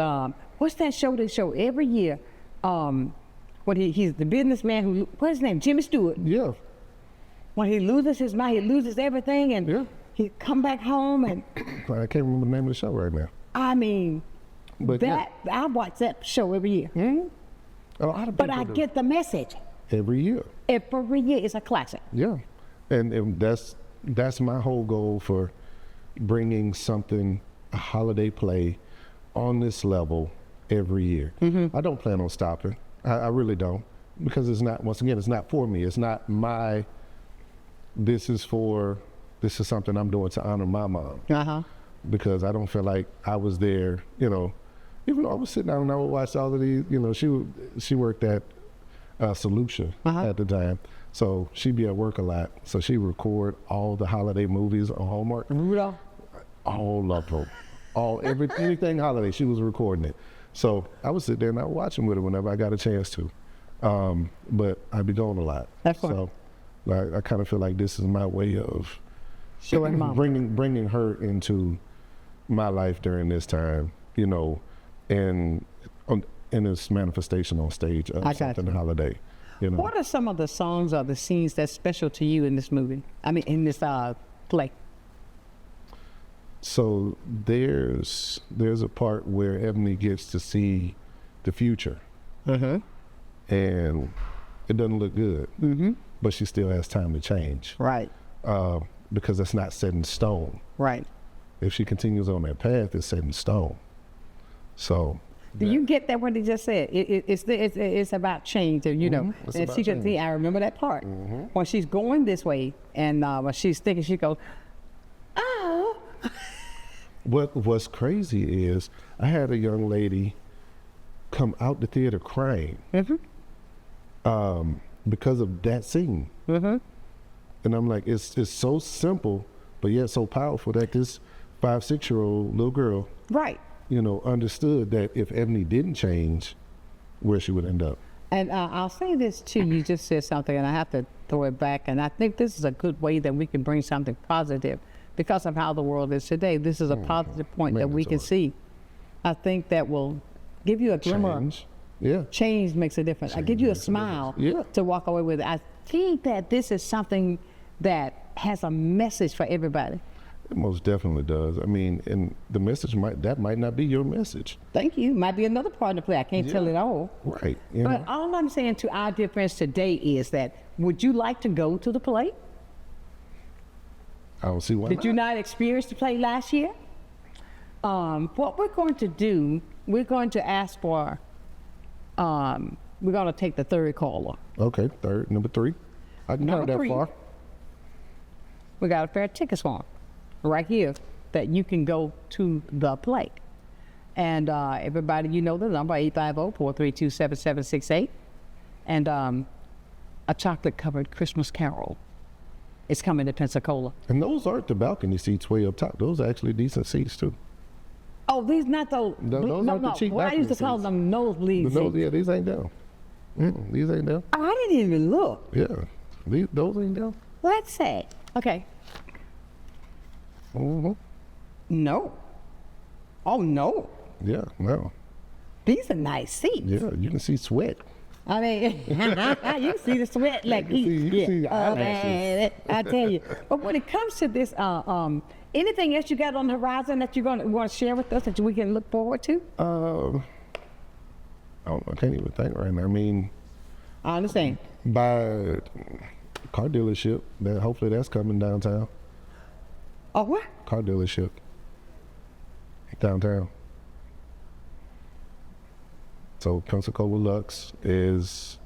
what's that show they show every year? He's the businessman who, what's his name? Jimmy Stewart. Yeah. When he loses his mind, he loses everything, and he come back home and. I can't remember the name of the show right now. I mean, but I watch that show every year. A lot of but people I do. get the message. Every year. Every year is a classic. Yeah, and that's my whole goal for bringing something, a holiday play, on this level every year. I don't plan on stopping. I really don't, because it's not. Once again, it's not for me. It's not my. This is something I'm doing to honor my mom. Because I don't feel like I was there. Even though I was sitting down and I would watch all of these, she worked at Solution at the time. So she'd be at work a lot. So she would record all the holiday movies on Hallmark. Rudolph? All of them. Anything holiday, she was recording it. So I would sit there and I would watch them with her whenever I got a chance to. But I'd be gone a lot. That's fine. So I kind of feel like this is my way of showing mom. bringing her into my life during this time, and in its manifestation on stage of something holiday. What are some of the songs or the scenes that's special to you in this movie? I mean, in this play? So there's a part where Ebony gets to see the future, and it doesn't look good, but she still has time to change. Right. Because it's not set in stone. Right. If she continues on that path, it's set in stone. So. Do you get that what he just said? It's about change, and and she can see. I remember that part when she's going this way, and when she's thinking, she goes, "Oh." What's crazy is I had a young lady come out the theater crying because of that scene, and I'm like, it's so simple, but yet so powerful that this 5-6-year-old little girl, right, understood that if Ebony didn't change, where she would end up. And I'll say this too, you just said something and I have to throw it back, and I think this is a good way that we can bring something positive because of how the world is today. This is a positive point that we can see. I think that will give you a glimmer. Change. Yeah. Change makes a difference. I give you a smile to walk away with it. I think that this is something that has a message for everybody. It most definitely does. I mean, and the message might not be your message. Thank you. Might be another part of the play. I can't tell it all. Right. But all I'm saying to our dear friends today is that, would you like to go to the play? I don't see why Did you not experience the play last year? What we're going to do, we're going to ask for, we're going to take the third caller. Okay, number 3. I can go that far. We got a pair of tickets for 'em right here that you can go to the play. And everybody, the number 850-432-7768. And a chocolate-covered Christmas Carol is coming to Pensacola. And those aren't the balcony seats way up top. Those are actually decent seats too. Oh, these not those. Those aren't the cheap balcony I used to call them nosebleed seats. Yeah, these ain't down. These ain't down. Oh, I didn't even look. Yeah, those ain't down. Let's say. Okay. No. Oh, no. Yeah, no. These are nice seats. Yeah, you can see sweat. I mean, you see the sweat like you see the eyelashes. I tell you. But when it comes to this, anything else you got on the horizon that you want to share with us that we can look forward to? I can't even think right now. I mean, I understand. By car dealership. Hopefully that's coming downtown. Oh, what? Car dealership downtown. So Pensacola Lux is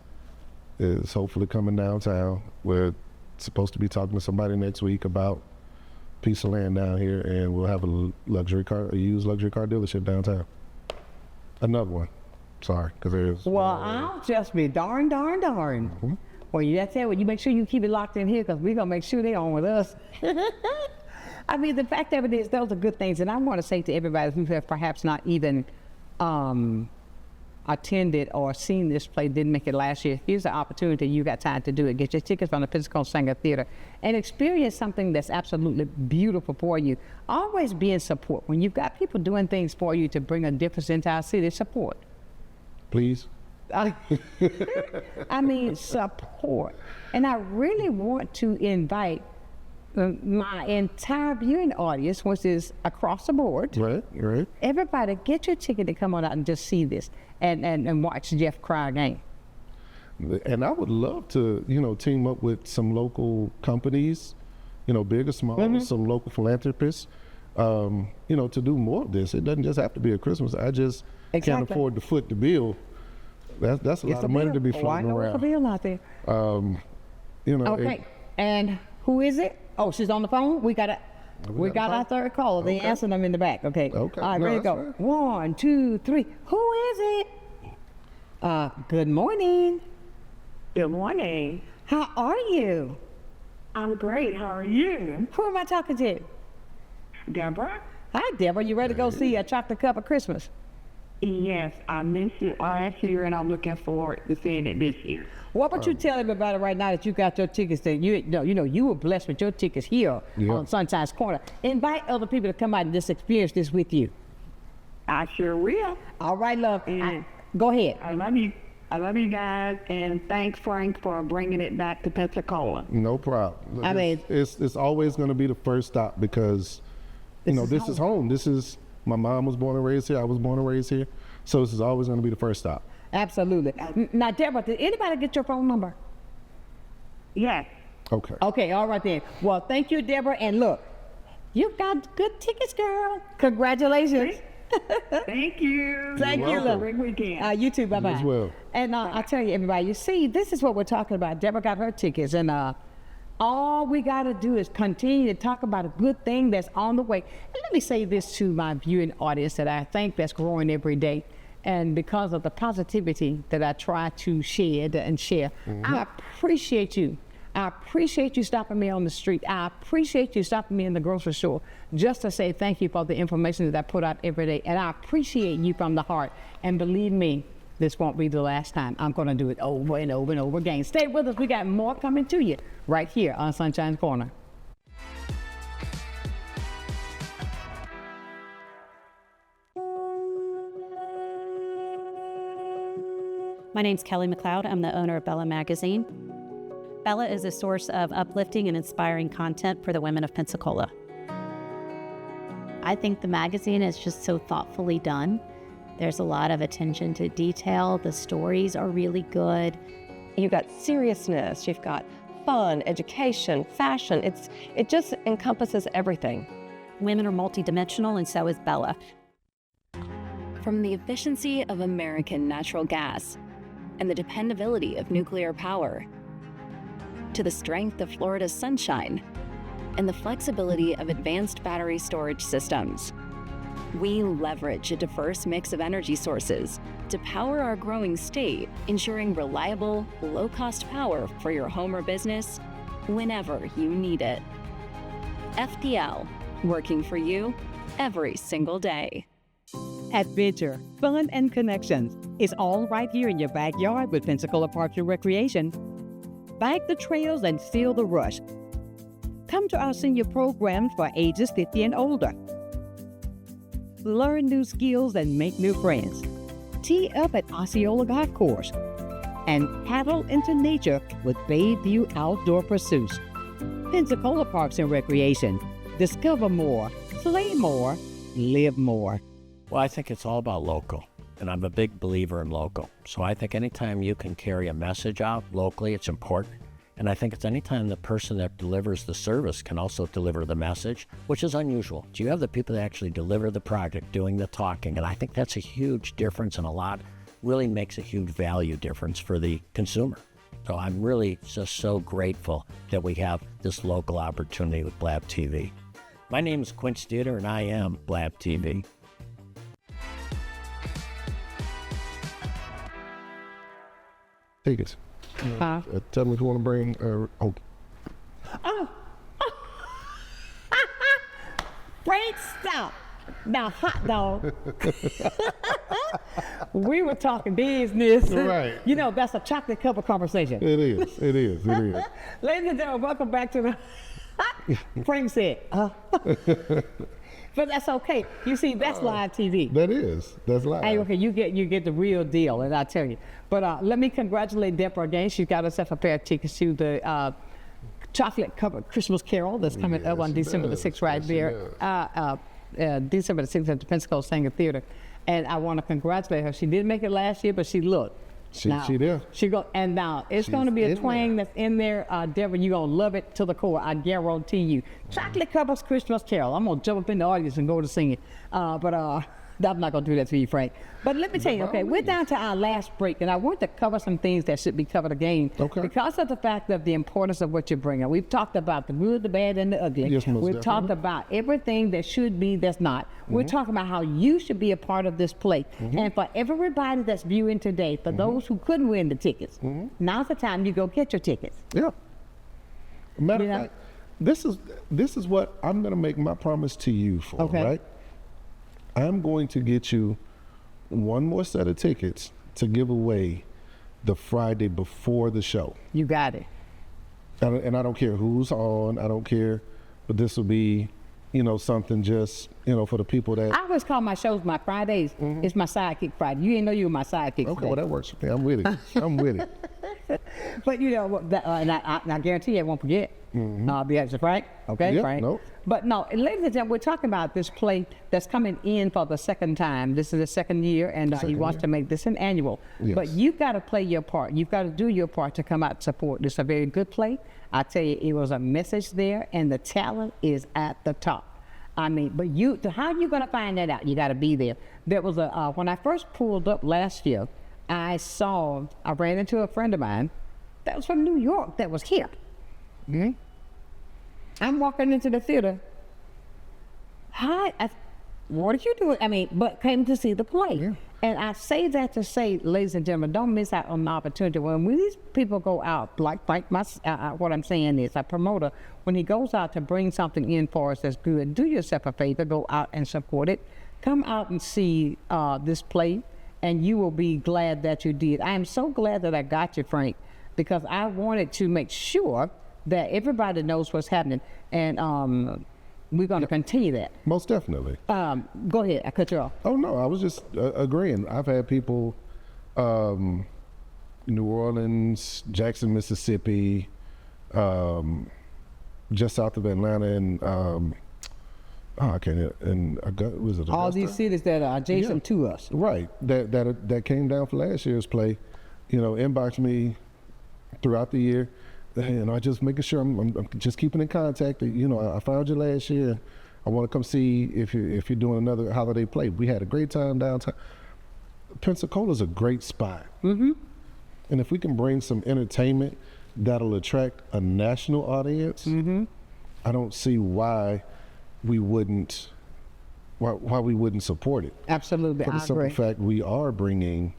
hopefully coming downtown. We're supposed to be talking to somebody next week about a piece of land down here, and we'll have a used luxury car dealership downtown. Another one. Sorry, because there's. Well, I'll just be darn. Mm-hmm. Well, that's it. Well, you make sure you keep it locked in here, because we're going to make sure they're on with us. I mean, the fact of it is, those are good things. And I want to say to everybody who have perhaps not even attended or seen this play, didn't make it last year, here's the opportunity. You got time to do it. Get your tickets from the Pensacola Sanger Theater and experience something that's absolutely beautiful for you. Always be in support. When you've got people doing things for you to bring a difference into our city, support. Please. I mean, support. And I really want to invite my entire viewing audience, which is across the board. Right. Everybody, get your ticket to come on out and just see this and watch Jeff cry game. And I would love to, team up with some local companies, big or small, some local philanthropists, to do more of this. It doesn't just have to be a Christmas. I just can't afford to foot the bill. That's a lot of money to be floating around. It's a bill out there. Okay. And who is it? Oh, she's on the phone. We got our third caller. They answered them in the back. Okay. All right, ready to go. Fine. 1, 2, 3. Who is it? Good morning. Good morning. How are you? I'm great. How are you? Who am I talking to? Deborah. Hi, Deborah. You ready to go see a chocolate cup of Christmas? Yes, I missed it last year, and I'm looking forward to seeing it this year. What would you tell everybody right now that you got your tickets? That you were blessed with your tickets here on Sunshine's Corner. Invite other people to come out and just experience this with you. I sure will. All right, love. Go ahead. I love you. I love you guys, and thanks, Frank, for bringing it back to Pensacola. No problem. It's always going to be the first stop, because this is home. This is, my mom was born and raised here. I was born and raised here. So this is always going to be the first stop. Absolutely. Now, Deborah, did anybody get your phone number? Yes. Okay. Okay, all right then. Well, thank you, Deborah. And look, you've got good tickets, girl. Congratulations. Thank you. Thank you, love. Have a great weekend. You too. Bye-bye. You as well. And I tell you, everybody, you see, this is what we're talking about. Deborah got her tickets, and all we got to do is continue to talk about a good thing that's on the way. And let me say this to my viewing audience that I think that's growing every day. And because of the positivity that I try to shed and share, I appreciate you. I appreciate you stopping me on the street. I appreciate you stopping me in the grocery store just to say thank you for the information that I put out every day. And I appreciate you from the heart. And believe me, this won't be the last time. I'm going to do it over and over and over again. Stay with us. We got more coming to you right here on Sunshine's Corner. My name's Kelly McLeod. I'm the owner of Bella Magazine. Bella is a source of uplifting and inspiring content for the women of Pensacola. I think the magazine is just so thoughtfully done. There's a lot of attention to detail. The stories are really good. You've got seriousness, you've got fun, education, fashion. It just encompasses everything. Women are multidimensional, and so is Bella. From the efficiency of American natural gas and the dependability of nuclear power, to the strength of Florida's sunshine and the flexibility of advanced battery storage systems, we leverage a diverse mix of energy sources to power our growing state, ensuring reliable, low-cost power for your home or business whenever you need it. FPL, working for you every single day. Adventure, fun, and connections is all right here in your backyard with Pensacola Parks and Recreation. Bike the trails and feel the rush. Come to our senior programs for ages 50 and older. Learn new skills and make new friends. Tee up at Osceola Golf Course and paddle into nature with Bayview Outdoor Pursuits. Pensacola Parks and Recreation. Discover more, play more, live more. Well, I think it's all about local, and I'm a big believer in local. So I think anytime you can carry a message out locally, it's important. And I think it's anytime the person that delivers the service can also deliver the message, which is unusual. Do you have the people that actually deliver the product doing the talking? And I think that's a huge difference, and really makes a huge value difference for the consumer. So I'm really just so grateful that we have this local opportunity with Blab TV. My name is Quince Dieter, and I am Blab TV. Tickets. Tell me if you want to bring. Frank, stop. Now, hot dog. We were talking business. Right. You know, that's a chocolate cover conversation. It is. Ladies and gentlemen, welcome back to the. Frank said, but that's okay. You see, that's live TV. That's live. Hey, okay, you get the real deal, and I tell you. But let me congratulate Deborah again. She got herself a pair of tickets to the chocolate covered Christmas Carol that's coming up on December the 6th right there. December the 6th at the Pensacola Singer Theater. And I want to congratulate her. She didn't make it last year, but she looked. She there. And now it's going to be a twang that's in there. Deborah, you're going to love it to the core. I guarantee you. Chocolate Covers Christmas Carol. I'm going to jump up in the audience and go to sing it. But I'm not going to do that to you, Frank. But let me tell you, okay, we're down to our last break, and I want to cover some things that should be covered again. Okay. Because of the fact of the importance of what you're bringing. We've talked about the good, the bad, and the ugly. Yes, most We've talked about everything that should be, that's not. We're talking about how you should be a part of this play. And for everybody that's viewing today, for those who couldn't win the tickets, now's the time you go get your tickets. Yeah. Matter of fact, this is what I'm going to make my promise to you for, right? I'm going to get you one more set of tickets to give away the Friday before the show. You got it. And I don't care who's on, I don't care, but this will be, something just, for the people that... I always call my shows my Fridays. It's my sidekick Friday. You didn't know you were my sidekick. Okay, well, that works for me. I'm with it. I'm with it. But and I guarantee you I won't forget. I'll be at Frank. Okay, yep, Frank. Nope. But no, ladies and gentlemen, we're talking about this play that's coming in for the second time. This is the second year, and he wants to make this an annual. Yes. But you've got to play your part. You've got to do your part to come out and support. This is a very good play. I tell you, it was a message there, and the talent is at the top. I mean, but how are you going to find that out? You got to be there. There was when I first pulled up last year, I ran into a friend of mine that was from New York that was here. I'm walking into the theater. Hi, what are you doing? But came to see the play. Yeah. And I say that to say, ladies and gentlemen, don't miss out on the opportunity. When these people go out, like what I'm saying is, a promoter, when he goes out to bring something in for us that's good, do yourself a favor, go out and support it. Come out and see this play, and you will be glad that you did. I am so glad that I got you, Frank, because I wanted to make sure that everybody knows what's happening, and we're going to continue that. Most definitely. Go ahead, I cut you off. Oh no, I was just agreeing. I've had people, New Orleans, Jackson, Mississippi, just south of Atlanta, and I can't. And was it Augusta? All these cities that are adjacent to us. Right. That came down for last year's play. Inboxed me throughout the year. I just making sure I'm just keeping in contact. I found you last year. I want to come see if you're doing another holiday play. We had a great time downtown. Pensacola's a great spot. And if we can bring some entertainment that'll attract a national audience, I don't see why we wouldn't support it. Absolutely, For the simple fact we are bringing,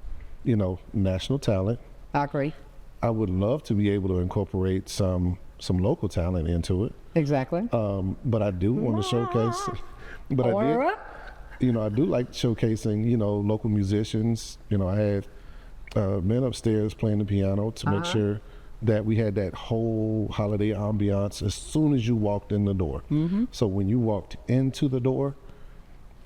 national talent. I agree. I would love to be able to incorporate some local talent into it. Exactly. But I do want to showcase. But I do like showcasing, local musicians. I had men upstairs playing the piano to make sure that we had that whole holiday ambiance as soon as you walked in the door. So when you walked into the door,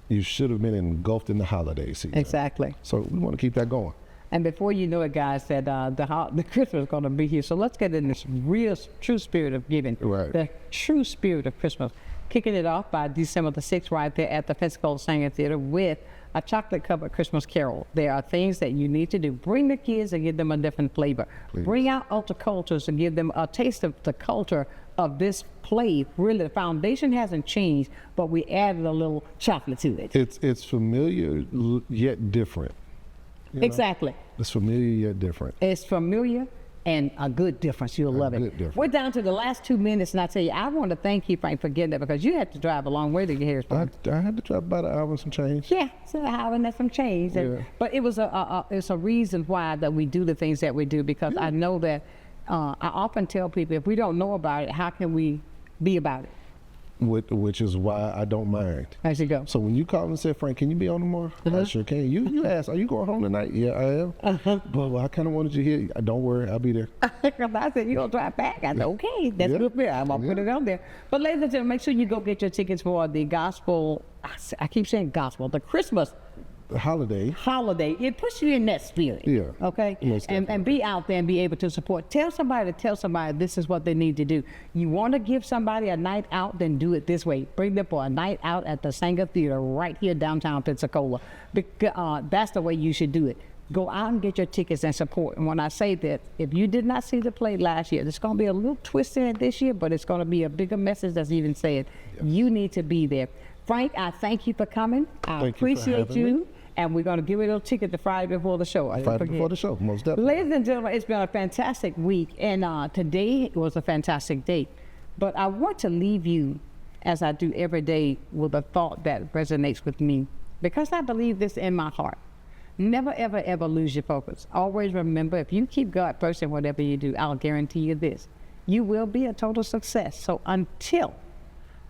you should have been engulfed in the holiday season. Exactly. So we want to keep that going. And before you know it, guys, that the Christmas is going to be here. So let's get in this real, true spirit of giving. Right. The true spirit of Christmas. kicking it off by December the 6th right there at the Pensacola Singer Theater with a chocolate-covered Christmas carol. There are things that you need to do. Bring the kids and give them a different flavor. Please. Bring out ultra cultures and give them a taste of the culture of this play. Really, the foundation hasn't changed, but we added a little chocolate to it. It's familiar yet different. You know? Exactly. It's familiar yet different. It's familiar and a good difference. You'll love it. Good difference. We're down to the last 2 minutes, and I tell you, I want to thank you, Frank, for getting that because you had to drive a long way to get here. I had to drive about an hour and some change. Yeah, so an hour and that's some change. Yeah. But it was it's a reason why that we do the things that we do because I know that I often tell people if we don't know about it, how can we be about it? Which is why I don't mind. As you go. So when you called and said, Frank, can you be on tomorrow? I sure can. You asked, are you going home tonight? Yeah, I am. But I kind of wanted you here. Don't worry, I'll be there. Because I said, you're going to drive back. I said, okay, that's good for you. I'm going to put it on there. But ladies and gentlemen, make sure you go get your tickets for the gospel, I keep saying gospel, the Christmas holiday. It puts you in that spirit. Yeah. Okay. And be out there and be able to support. Tell somebody this is what they need to do. You want to give somebody a night out, then do it this way. Bring them for a night out at the Sanger Theater right here downtown Pensacola. Because that's the way you should do it. Go out and get your tickets and support. And when I say that, if you did not see the play last year, there's going to be a little twist in it this year, but it's going to be a bigger message that's even said. Yeah. You need to be there. Frank, I thank you for coming. I appreciate you. And we're going to give you a little ticket the Friday before the show. Friday before the show, most definitely. Ladies and gentlemen, it's been a fantastic week, and today was a fantastic day. But I want to leave you, as I do every day, with a thought that resonates with me, because I believe this in my heart. Never, ever, ever lose your focus. Always remember, if you keep God first in whatever you do, I'll guarantee you this, you will be a total success. So until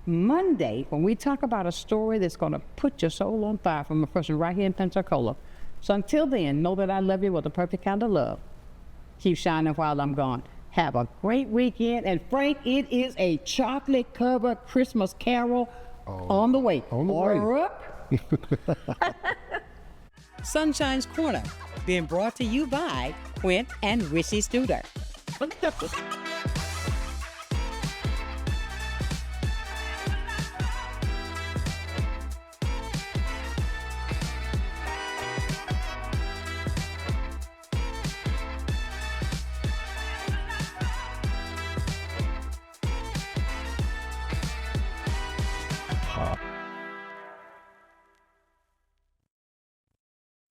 Monday, when we talk about a story that's going to put your soul on fire from a person right here in Pensacola. So until then, know that I love you with a perfect kind of love. Keep shining while I'm gone. Have a great weekend. And Frank, it is a chocolate-covered Christmas carol on the way. On the way. Sonshine's Corner, being brought to you by Quint and Richie Studer.